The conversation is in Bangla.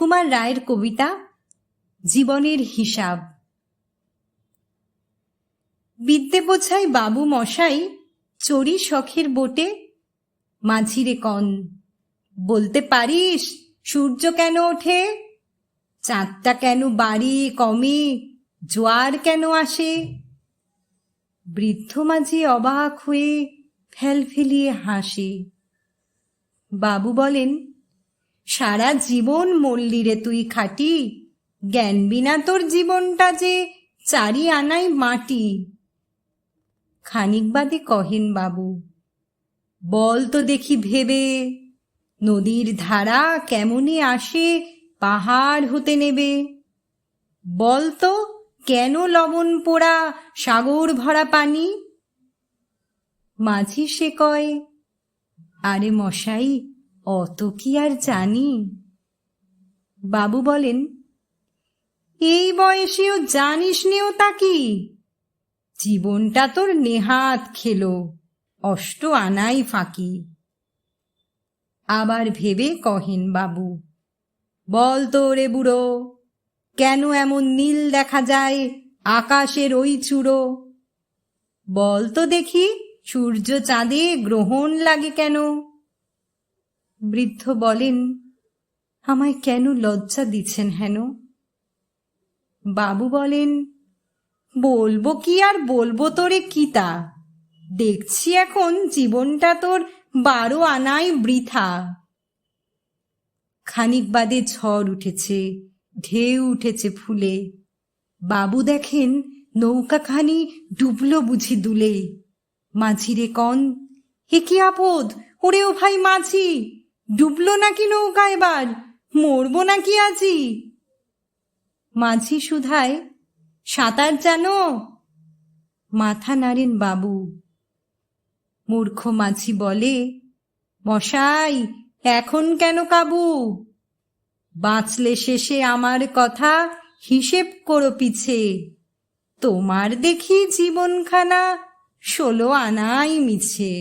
সুকুমার রায়ের কবিতা জীবনের হিসাব। বিদ্যে বোঝাই বাবু মশাই চড়ি শখের বোটে, মাঝিরে কন বলতে পারিস সূর্য কেন ওঠে, চাঁদটা কেন বাড়ে কমে, জোয়ার কেন আসে। বৃদ্ধ মাঝি অবাক হয়ে ফেলফেলিয়ে হাসে। বাবু বলেন, সারা জীবন মল্লি রে তুই খাটি, জ্ঞান বিনা তোর জীবনটা যে চারি আনাই মাটি। খানিক বাদে কহেন বাবু, বল তো দেখি ভেবে, নদীর ধারা কেমনে আসে পাহাড় হতে নেবে। বল তো কেন লবণ পোড়া সাগর ভরা পানি। মাঝি সে কয়, আরে মশাই অত কি আর জানি। বাবু বলেন, এই বয়সেও জানিস নিও তা কি, জীবনটা তোর নেহাত খেলো অষ্ট আনাই ফাঁকি। আবার ভেবে কহেন বাবু, বল তো রে বুড়ো, কেন এমন নীল দেখা যায় আকাশের ওই চূড়ো। বল তো দেখি সূর্য চাঁদে গ্রহণ লাগে কেন। বৃদ্ধ বলেন, আমায় কেন লজ্জা দিচ্ছেন হেন। বাবু বলেন, বলবো কি আর বলবো তোরে কিতা, দেখছি এখন জীবনটা তোর 12 আনাই বৃথা। খানিক বাদে ঝড় উঠেছে, ঢেউ উঠেছে ফুলে। বাবু দেখেন নৌকাখানি ডুবলো বুঝি দুলে। মাঝিরে কন, হে কি আপদ, ওরে ও ভাই মাঝি, ডুবলো নাকি নৌকা এবার, মরবো নাকি আজি। মাঝি শুধায়, সাঁতার জানো। মাথা নাড়েন বাবু। মূর্খ মাঝি বলে, মশাই এখন কেন কাবু, বাঁচলে শেষে আমার কথা হিসেব করো পিছে, তোমার দেখি জীবনখানা 16 আনাই মিছে।